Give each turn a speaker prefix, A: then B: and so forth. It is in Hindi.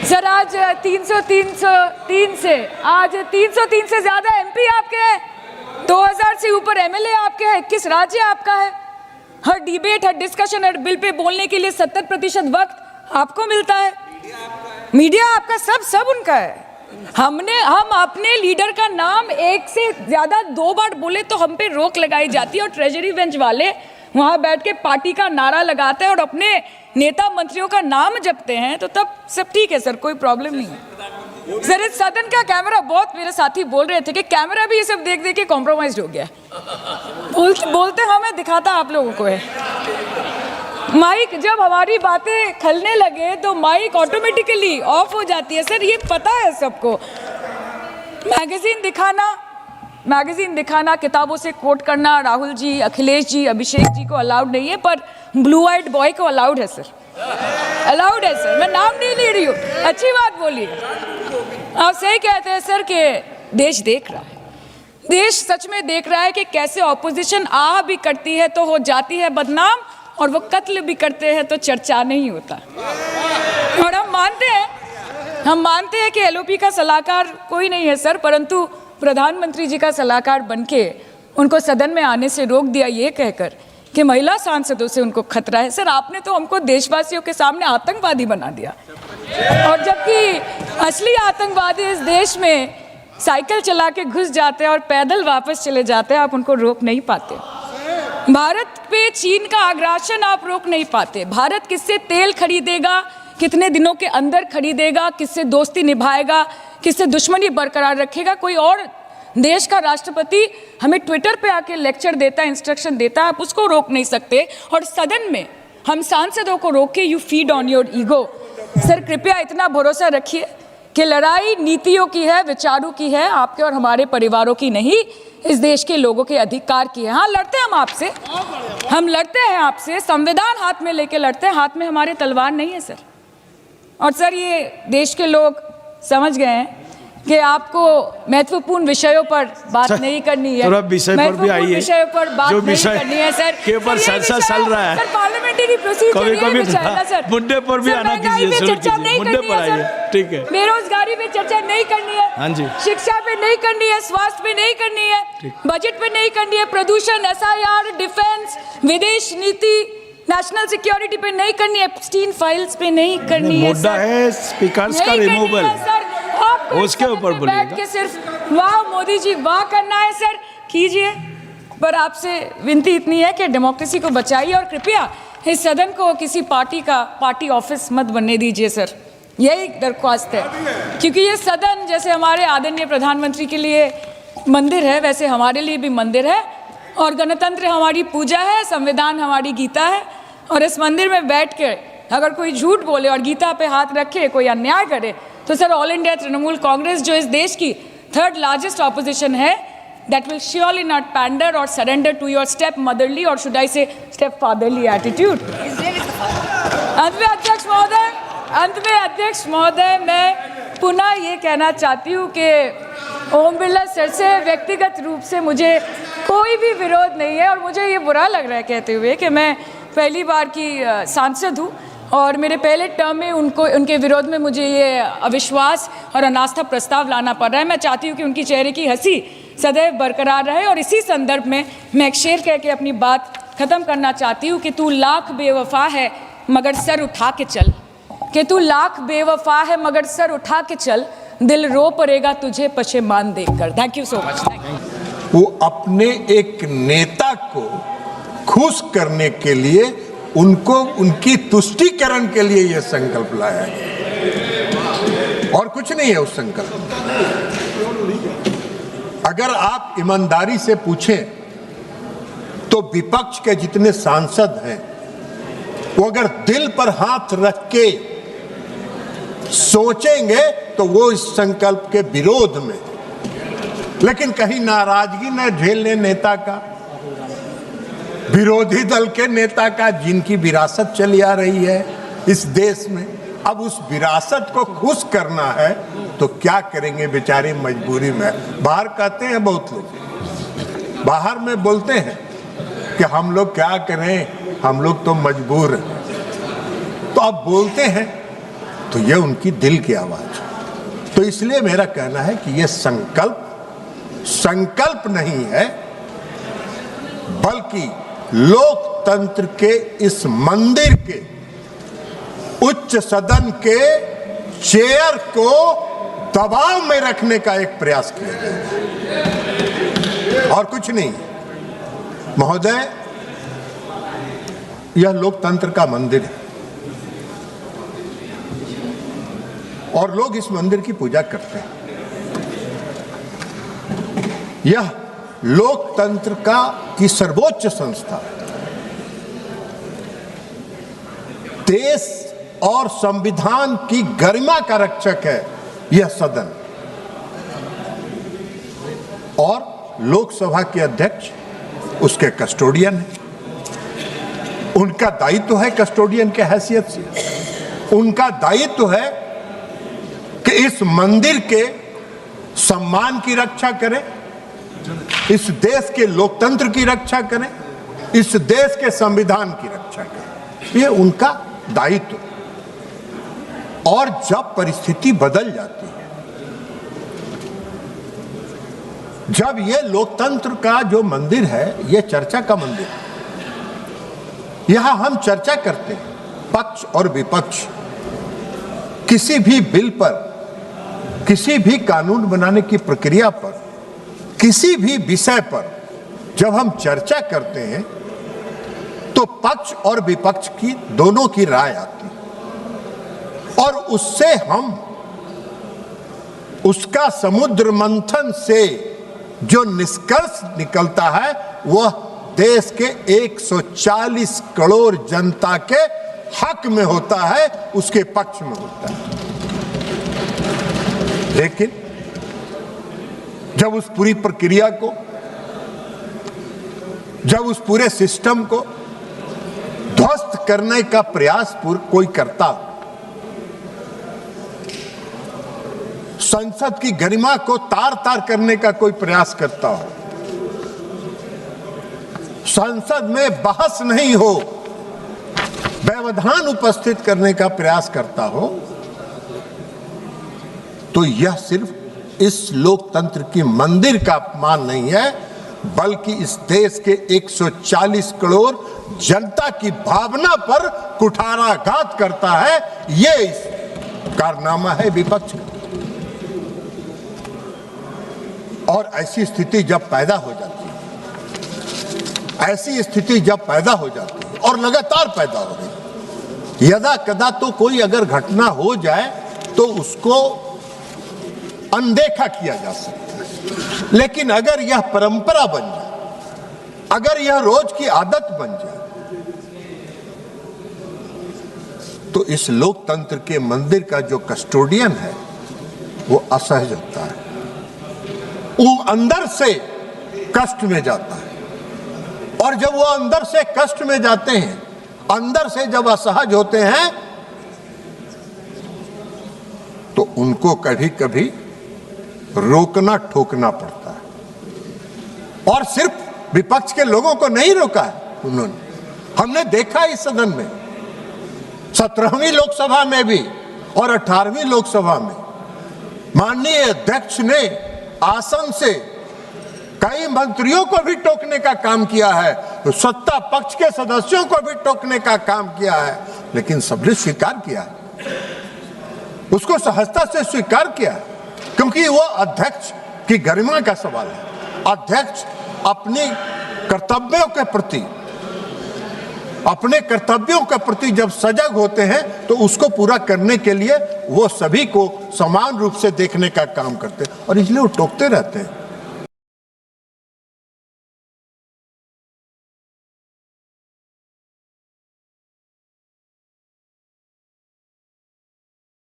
A: सर आज 303 से ज्यादा एमपी आपके हैं, 2000 से ऊपर एमएलए आपके हैं, 21 राज्य आपका है। हर डिबेट, हर डिस्कशन, हर बिल पे बोलने के लिए 70% वक्त आपको मिलता है। मीडिया आपका, सब उनका है। हम अपने लीडर का नाम एक से ज्यादा 2 बार बोले तो हम पे रोक लगाई जाती है, और ट्रेजरी बेंच वाले वहां बैठ के पार्टी का नारा लगाते हैं और अपने नेता मंत्रियों का नाम जपते हैं, तो तब सब ठीक है सर, कोई प्रॉब्लम नहीं है। सर इस सदन का कैमरा, बहुत मेरे साथी बोल रहे थे कि कैमरा भी ये सब देख देख के कॉम्प्रोमाइज हो गया। बोलते हमें दिखाता आप लोगों को है। माइक जब हमारी बातें खलने लगे तो माइक ऑटोमेटिकली ऑफ हो जाती है सर, ये पता है सबको। मैगजीन दिखाना, किताबों से कोट करना राहुल जी, अखिलेश जी, अभिषेक जी को अलाउड नहीं है, पर ब्लू आइड बॉय को अलाउड है सर, अलाउड है सर। मैं नाम नहीं ले रही हूँ, अच्छी बात बोलिए। आप सही कहते हैं सर कि देश देख रहा है, देश सच में देख रहा है कि कैसे ऑपोजिशन आ भी करती है तो हो जाती है बदनाम, और वो कत्ल भी करते हैं तो चर्चा नहीं होता। और हम मानते हैं कि एलओपी का सलाहकार कोई नहीं है सर, परंतु प्रधानमंत्री जी का सलाहकार बनके उनको सदन में आने से रोक दिया, ये कहकर कि महिला सांसदों से उनको खतरा है। सर आपने तो हमको देशवासियों के सामने आतंकवादी बना दिया, और जबकि असली आतंकवादी इस देश में साइकिल चला के घुस जाते हैं और पैदल वापस चले जाते हैं, आप उनको रोक नहीं पाते। भारत पे चीन का आग्रासन आप रोक नहीं पाते। भारत किससे तेल खरीदेगा, कितने दिनों के अंदर खरीदेगा, किससे दोस्ती निभाएगा, किससे दुश्मनी बरकरार रखेगा, कोई और देश का राष्ट्रपति हमें ट्विटर पे आके लेक्चर देता है, इंस्ट्रक्शन देता है, आप उसको रोक नहीं सकते। और सदन में हम सांसदों को रोके, you feed on your ego. Sir कृपया इतना भरोसा रखिए कि लड़ाई नीतियों की है, विचारों की है, आपके और हमारे परिवारों की नहीं, इस देश के लोगों के अधिकार की है। हाँ लड़ते हैं हम आपसे, हम लड़ते हैं आपसे, संविधान हाथ में लेके लड़ते हैं, हाथ में हमारे तलवार नहीं है सर। और सर ये देश के लोग समझ गए हैं कि आपको महत्वपूर्ण विषयों पर बात नहीं करनी है,
B: विषय पर भी आइए,
A: विषयों पर बात नहीं करनी है सर,
B: के ऊपर चर्चा चल रहा है।
A: सर पार्लियामेंटरी प्रोसीजर सर,
B: मुद्दे पर भी आना कीजिए,
A: चर्चा नहीं करनी है सर,
B: ठीक है।
A: बेरोजगारी पे चर्चा नहीं करनी है,
B: हाँ जी,
A: शिक्षा पे नहीं करनी है, स्वास्थ्य पे नहीं करनी है, बजट पे नहीं करनी है, प्रदूषण, एसआईआर, डिफेंस, विदेश नीति, नेशनल सिक्योरिटी पे नहीं करनी है, एप्स्टीन फाइल्स पे नहीं करनी है
B: मुद्दा है स्पीकर्स का रिमूवल, उसके ऊपर
A: बैठ के सिर्फ वाह मोदी जी वाह करना है सर, कीजिए। पर आपसे विनती इतनी है कि डेमोक्रेसी को बचाइए, और कृपया इस सदन को किसी पार्टी ऑफिस मत बनने दीजिए सर, यही दरख्वास्त है। क्योंकि ये सदन जैसे हमारे आदरणीय प्रधानमंत्री के लिए मंदिर है, वैसे हमारे लिए भी मंदिर है, और गणतंत्र हमारी पूजा है, संविधान हमारी गीता है। और इस मंदिर में बैठ के अगर कोई झूठ बोले और गीता पे हाथ रखे, कोई अन्याय करे, तो sir all India Trinamool Congress जो इस देश की 3rd लार्जेस्ट ऑपोजिशन है, that will surely not pander or surrender to your step motherly, or should I say step fatherly attitude। अंत में अध्यक्ष महोदय मैं पुनः ये कहना चाहती हूँ कि ओम बिरला सर से व्यक्तिगत रूप से मुझे कोई भी विरोध नहीं है, और मुझे ये बुरा लग रहा है कहते हुए कि मैं पहली बार की सांसद हूँ, और मेरे पहले टर्म में उनके विरोध में मुझे ये अविश्वास और अनास्था प्रस्ताव लाना पड़ रहा है। मैं चाहती हूँ कि उनकी चेहरे की हंसी सदैव बरकरार रहे, और इसी संदर्भ में मैं एक शेर कह के अपनी बात खत्म करना चाहती हूँ कि तू लाख बेवफा है मगर सर उठा के चल, कि तू लाख बेवफा है मगर सर उठा के चल, दिल रो पड़ेगा तुझे पशेमान देखकर। Thank you so much.
C: वो अपने एक नेता को खुश करने के लिए, उनको उनकी तुष्टीकरण के लिए यह संकल्प लाया है, और कुछ नहीं है उस संकल्प में। अगर आप ईमानदारी से पूछें तो विपक्ष के जितने सांसद हैं, वो अगर दिल पर हाथ रख के सोचेंगे तो वो इस संकल्प के विरोध में, लेकिन कहीं नाराजगी न झेलने नेता का, विरोधी दल के नेता का, जिनकी विरासत चली आ रही है इस देश में, अब उस विरासत को खुश करना है तो क्या करेंगे बेचारे मजबूरी में। बाहर कहते हैं बहुत लोग, बाहर में बोलते हैं कि हम लोग क्या करें, हम लोग तो मजबूर हैं। तो अब बोलते हैं तो ये उनकी दिल की आवाज है। तो इसलिए मेरा कहना है कि ये संकल्प नहीं है, बल्कि लोकतंत्र के इस मंदिर के उच्च सदन के चेयर को दबाव में रखने का एक प्रयास किया गया है और कुछ नहीं। महोदय, यह लोकतंत्र का मंदिर है और लोग इस मंदिर की पूजा करते हैं। यह लोकतंत्र की सर्वोच्च संस्था है। देश और संविधान की गरिमा का रक्षक है यह सदन। और लोकसभा के अध्यक्ष उसके कस्टोडियन है। उनका दायित्व है कस्टोडियन के हैसियत से, उनका दायित्व है कि इस मंदिर के सम्मान की रक्षा करें, इस देश के लोकतंत्र की रक्षा करें, इस देश के संविधान की रक्षा करें। ये उनका दायित्व। और जब परिस्थिति बदल जाती है, जब ये लोकतंत्र का जो मंदिर है, ये चर्चा का मंदिर है, यहां हम चर्चा करते हैं पक्ष और विपक्ष। किसी भी बिल पर, किसी भी कानून बनाने की प्रक्रिया पर, किसी भी विषय पर जब हम चर्चा करते हैं तो पक्ष और विपक्ष की दोनों की राय आती है और उससे हम उसका समुद्र मंथन से जो निष्कर्ष निकलता है वह देश के 140 करोड़ जनता के हक में होता है, उसके पक्ष में होता है। लेकिन जब उस पूरी प्रक्रिया को, जब उस पूरे सिस्टम को ध्वस्त करने का प्रयास कोई करता, संसद की गरिमा को तार तार करने का कोई प्रयास करता हो, संसद में बहस नहीं हो, व्यवधान उपस्थित करने का प्रयास करता हो, तो यह सिर्फ इस लोकतंत्र की मंदिर का अपमान नहीं है, बल्कि इस देश के 140 करोड़ जनता की भावना पर कुठाराघात करता है। ये कारनामा है विपक्ष का। और ऐसी स्थिति जब पैदा हो जाती है, ऐसी स्थिति जब पैदा हो जाती है और लगातार पैदा हो रही है, यदा कदा तो कोई अगर घटना हो जाए तो उसको अनदेखा किया जा सकता है, लेकिन अगर यह परंपरा बन जाए, अगर यह रोज की आदत बन जाए, तो इस लोकतंत्र के मंदिर का जो कस्टोडियन है वो असहज होता है, वो अंदर से कष्ट में जाता है। और जब वो अंदर से कष्ट में जाते हैं, अंदर से जब असहज होते हैं, तो उनको कभी कभी रोकना टोकना पड़ता है। और सिर्फ विपक्ष के लोगों को नहीं रोका है उन्होंने, हमने देखा इस सदन में 17वीं लोकसभा में भी और 18वीं लोकसभा में माननीय अध्यक्ष ने आसन से कई मंत्रियों को भी टोकने का काम किया है, तो सत्ता पक्ष के सदस्यों को भी टोकने का काम किया है, लेकिन सबने स्वीकार किया है, उसको सहजता से स्वीकार किया है, क्योंकि वो अध्यक्ष की गरिमा का सवाल है। अध्यक्ष अपने कर्तव्यों के प्रति जब सजग होते हैं तो उसको पूरा करने के लिए वो सभी को समान रूप से देखने का काम करते हैं, और इसलिए वो टोकते रहते हैं।